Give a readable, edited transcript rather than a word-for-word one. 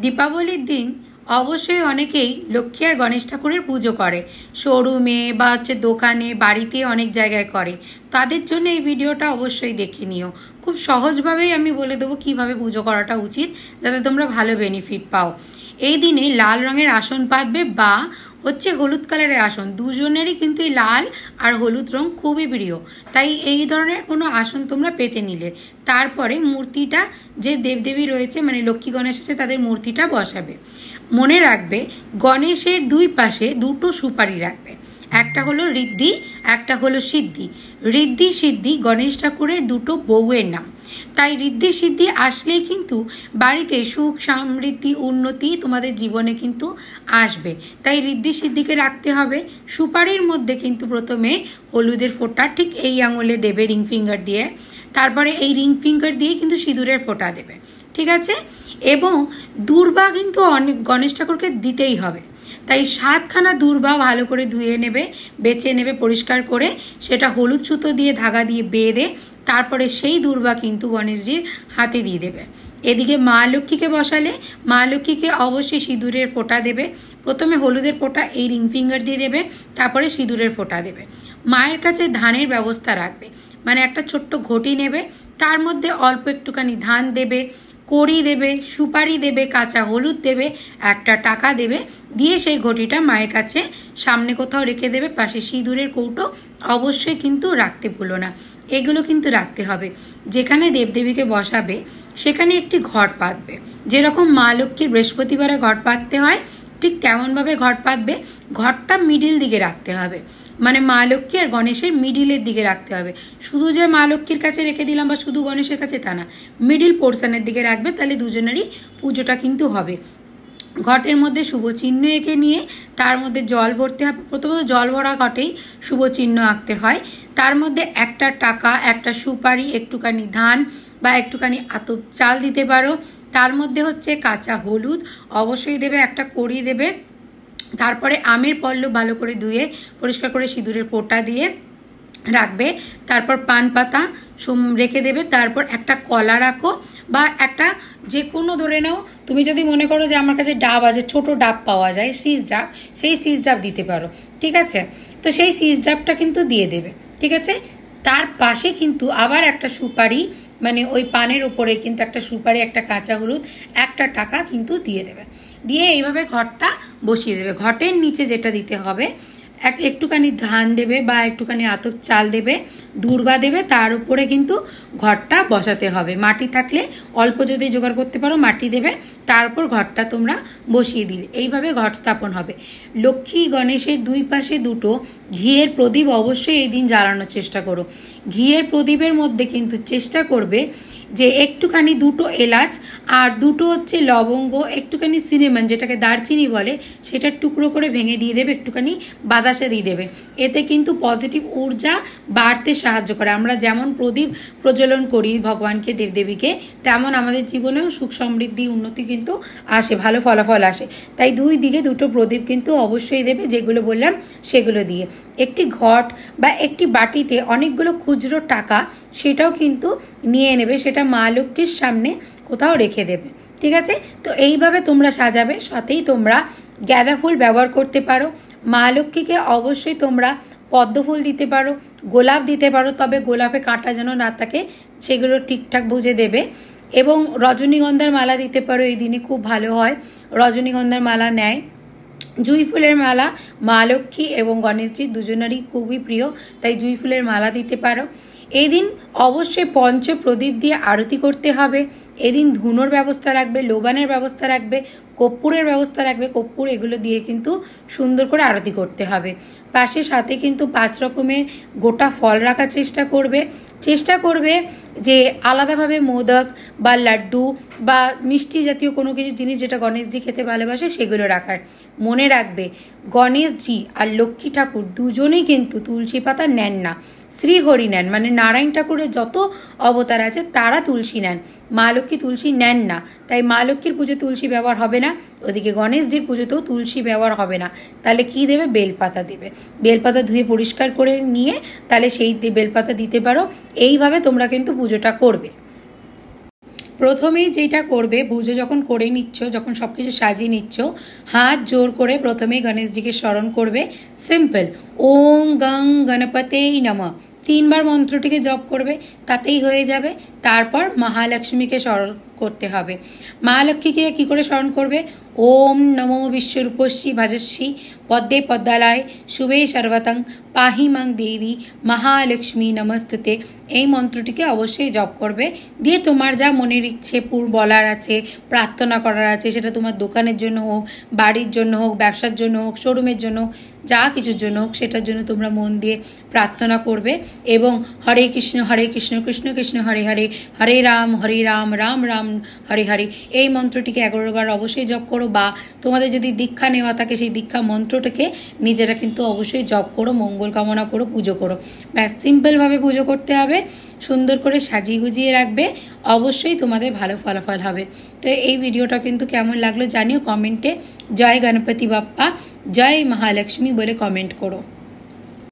দীপাবলির দিন অবশ্যই অনেকেই লক্ষ্মী আর গণেশ ঠাকুরের পুজো করে, শোরুমে বা দোকানে, বাড়িতে অনেক জায়গায় করে। তাদের জন্য এই ভিডিওটা অবশ্যই দেখে নিও। খুব সহজভাবেই আমি বলে দেবো কিভাবে পুজো করাটা উচিত, যাতে তোমরা ভালো বেনিফিট পাও। এই দিনে লাল রঙের আসন পাতবে বা হলুদ কালারের আসন, দুজনেরই কিন্তু এই লাল আর হলুদ রং খুবই প্রিয়। তাই এই ধরনের কোনো আসন তোমরা পেতে নিলে তারপরে মূর্তিটা, যে দেবদেবী রয়েছে মানে লক্ষ্মী গণেশ আছে, তাদের মূর্তিটা বসাবে। মনে রাখবে গণেশের দুই পাশে দুটো সুপারি রাখবে, একটা হলো ঋদ্ধি, একটা হলো সিদ্ধি। ঋদ্ধি সিদ্ধি গণেশ ঠাকুরের দুটো বউয়ের নাম। তাই ঋদ্ধি সিদ্ধি আসলেই কিন্তু বাড়িতে সুখ সমৃদ্ধি উন্নতি তোমাদের জীবনে কিন্তু আসবে। তাই ঋদ্ধি সিদ্ধিকে রাখতে হবে। সুপারির মধ্যে কিন্তু প্রথমে হলুদের ফোঁটা ঠিক এই আঙুলে দেবে, রিং ফিঙ্গার দিয়ে। তারপরে এই রিং ফিঙ্গার দিয়ে কিন্তু সিঁদুরের ফোঁটা দেবে, ঠিক আছে? এবং দূর্বা কিন্তু অনেক গণেশ ঠাকুরকে দিতেই হবে। তাই 7খানা দূর্বা ভালো করে ধুয়ে নেবে, বেছে নেবে পরিষ্কার করে, সেটা হলুদ সুতো দিয়ে ধাগা দিয়ে বেঁধে তারপরে সেই দূর্বা কিন্তু গণেশজির হাতে দিয়ে দেবে। এদিকে মা লক্ষ্মীকে বসালে মা লক্ষ্মীকে অবশ্যই সিঁদুরের ফোঁটা দেবে। প্রথমে হলুদের ফোঁটা এই রিং ফিঙ্গার দিয়ে দেবে, তারপরে সিঁদুরের ফোঁটা দেবে। মায়ের কাছে ধানের ব্যবস্থা রাখবে, মানে একটা ছোট্ট ঘটি নেবে, তার মধ্যে অল্প একটুখানি ধান দেবে, কড়ি দেবে, সুপারি দেবে, কাঁচা হলুদ দেবে, একটা টাকা দেবে, দিয়ে সেই ঘটিটা মায়ের কাছে সামনে কোথাও রেখে দেবে। পাশে সিঁদুরের কৌটো অবশ্যই কিন্তু রাখতে ভুলো না, এগুলো কিন্তু রাখতে হবে। যেখানে দেবদেবীকে বসাবে সেখানে একটি ঘট পাতবে। যেরকম মা লক্ষ্মীর বৃহস্পতিবারে ঘট পাততে হয়, ঠিক তেমনভাবে ঘট পাতবে। ঘরটা মিডিল দিকে রাখতে হবে, মানে মা লক্ষ্মী আর গণেশের মিডিলের দিকে রাখতে হবে। শুধু যে মা লক্ষ্মীর কাছে রেখে দিলাম বা শুধু গণেশের কাছে তা না, মিডিল পোর্শনের দিকে রাখবে, তাহলে দুজনেরই পুজোটা কিন্তু হবে। ঘটের মধ্যে শুভ চিহ্ন এঁকে নিয়ে তার মধ্যে জল ভরতে হবে। প্রথমত জল ভরা ঘটেই শুভ চিহ্ন আঁকতে হয়। তার মধ্যে একটা টাকা, একটা সুপারি, একটুখানি ধান বা একটুখানি আতপ চাল দিতে পারো। তার মধ্যে কাঁচা হলুদ অবশ্যই দেবে, একটা কড়ি দেবে। তারপরে আমের পল্লব ভালো করে ধুয়ে পরিষ্কার করে সিঁদুরের ফোঁটা দিয়ে রাখবে। তারপর পান পাতা রেখে দেবে। তারপর একটা কলা রাখো, বা একটা যে কোনো ধরে নাও, তুমি যদি মনে করো যে আমার কাছে ডাব আছে, ছোট ডাব পাওয়া যায় শীষ ডাব, সেই শীষ ডাব দিতে পারো, ঠিক আছে? তো সেই শীষ ডাবটা কিন্তু দিয়ে দেবে, ঠিক আছে? তার পাশে কিন্তু আবার একটা সুপারি, মানে ওই পানের উপরে কিন্তু একটা সুপারি, একটা কাঁচা হলুদ, একটা টাকা কিন্তু দিয়ে দেবে। দিয়ে এইভাবে ঘরটা বসিয়ে দেবে। ঘটের নিচে যেটা দিতে হবে, একটুখানি ধান দেবে বা একটুখানি আতপ চাল দেবে, দূর্বা দেবে, তার উপরে কিন্তু ঘরটা বসাতে হবে। মাটি থাকলে অল্প যদি জোগাড় করতে পারো মাটি দেবে, তার উপর ঘরটা তোমরা বসিয়ে দিলে এইভাবে ঘট স্থাপন হবে। লক্ষ্মী গণেশের দুই পাশে দুটো ঘিয়ের প্রদীপ অবশ্যই এই দিন জ্বালানোর চেষ্টা করো। ঘিয়ের প্রদীপের মধ্যে কিন্তু চেষ্টা করবে যে একটুখানি দুটো এলাচ আর দুটো লবঙ্গ, একটুখানি সিনেমন যেটাকে দারচিনি বলে, সেটা টুকরো করে ভেঙে দিয়ে দেবে, একটুখানি বাতাসে দিয়ে দেবে। এতে কিন্তু পজিটিভ ঊর্জা বাড়তে সাহায্য করে। আমরা যেমন প্রদীপ প্রজ্বলন করি ভগবানকে, দেবদেবীকে, তেমন আমাদের জীবনেও সুখ সমৃদ্ধি উন্নতি কিন্তু আসে, ভালো ফলাফল আসে। তাই দুই দিকে দুটো প্রদীপ কিন্তু অবশ্যই দেবে, যেগুলো বললাম সেগুলো দিয়ে। একটি ঘট বা একটি বাটিতে অনেকগুলো খুচরো টাকা সেটাও কিন্তু নিয়ে নেবে, সেটা মা লক্ষ্মীর সামনে কোথাও রেখে দেবে, ঠিক আছে? তো এইভাবে তোমরা সাজাবে। সাথেই তোমরা গাঁদা ফুল ব্যবহার করতে পারো। মা লক্ষ্মীকে অবশ্যই তোমরা পদ্ম ফুল দিতে পারো, গোলাপ দিতে পারো, তবে গোলাপে কাঁটা যেন না থাকে, সেগুলো ঠিকঠাক বুঝে দেবে। এবং রজনীগন্ধার মালা দিতে পারো, এই দিনে খুব ভালো হয়, রজনীগন্ধার মালা নেয়। জুঁই ফুলের মালা মা লক্ষ্মী এবং গণেশজি দুজনেরই খুবই প্রিয়, তাই জুঁই ফুলের মালা দিতে পারো। এই দিন অবশ্যই পঞ্চ প্রদীপ দিয়ে আরতি করতে হবে। এদিন ধুনোর ব্যবস্থা রাখবে, লোবানের ব্যবস্থা রাখবে, কর্পূরের ব্যবস্থা রাখবে। কর্পূর এগুলো দিয়ে কিন্তু সুন্দর করে আরতি করতে হবে। পাশে সাথে কিন্তু 5 রকমের গোটা ফল রাখার চেষ্টা করবে যে আলাদাভাবে মোদক বা লাড্ডু বা মিষ্টি জাতীয় কোনো কিছু জিনিস যেটা গণেশজি খেতে ভালোবাসে সেগুলো রাখার। মনে রাখবে গণেশজি আর লক্ষ্মী ঠাকুর দুজনেই কিন্তু তুলসী পাতা নেন না, শ্রীহরি নেন, মানে নারায়ণ ঠাকুরের যত অবতার আছে তারা তুলসী নেন, মা লক্ষ্মী তুলসী নেন না। তাই মা লক্ষ্মীর পুজো তুলসী ব্যবহার হবে না, ওদিকে গণেশজির পুজোতেও তুলসী ব্যবহার হবে না। তাহলে কি দেবে? বেলপাতা দেবে। বেলপাতা ধুয়ে পরিষ্কার করে নিয়ে তাহলে সেই বেলপাতা দিতে পারো। এইভাবে তোমরা কিন্তু পুজোটা করবে। প্রথমেই যেটা করবে, পুজো যখন করে নিচ্ছ, যখন সব কিছু সাজিয়ে নিচ্ছ, হাত জোর করে প্রথমেই গণেশজিকে স্মরণ করবে। সিম্পল, ওম গং গণপতেই নমঃ 3বার মন্ত্রটিকে জপ করবে, তাতেই হয়ে যাবে। তারপর মহালক্ষ্মীকে স্মরণ করতে হবে। মহালক্ষ্মীকে কি করে স্মরণ করবে? ওম নমো বিশ্বরূপস্যি ভাজস্যি পদ্মে পদ্মালয় শুভে সর্বতং পাহি মাং দেবী মহালক্ষ্মী নমস্তুতে, এই মন্ত্রটিকে অবশ্যই জপ করবে। দিয়ে তোমার যা মনের ইচ্ছে বলার আছে, প্রার্থনা করার আছে, সেটা তোমার দোকানের জন্য হোক, বাড়ির জন্য হোক, ব্যবসার জন্য হোক, শোরুমের জন্য হোক, যা কিছুর জন্য হোক, সেটার জন্য তোমরা মন দিয়ে প্রার্থনা করবে। এবং হরে কৃষ্ণ কৃষ্ণ কৃষ্ণ হরে হরে, হরে রাম রাম রাম হরে হরে, এই মন্ত্রটিকে 11বার অবশ্যই জপ করো। বা তোমাদের যদি দীক্ষা নেওয়া থাকে, সেই দীক্ষা মন্ত্রটাকে নিজেরা কিন্তু অবশ্যই জপ করো, মঙ্গল কামনা করো, পুজো করো। ব্যাস, সিম্পলভাবে পুজো করতে হবে, সুন্দর করে সাজিয়ে গুজিয়ে রাখবে, অবশ্যই তোমাদের ভালো ফলাফল হবে। তো এই ভিডিওটা কিন্তু কেমন লাগলো জানিও কমেন্টে। জয় গণপতি বাপ্পা, জয় মহালক্ষ্মী বলে কমেন্ট করো।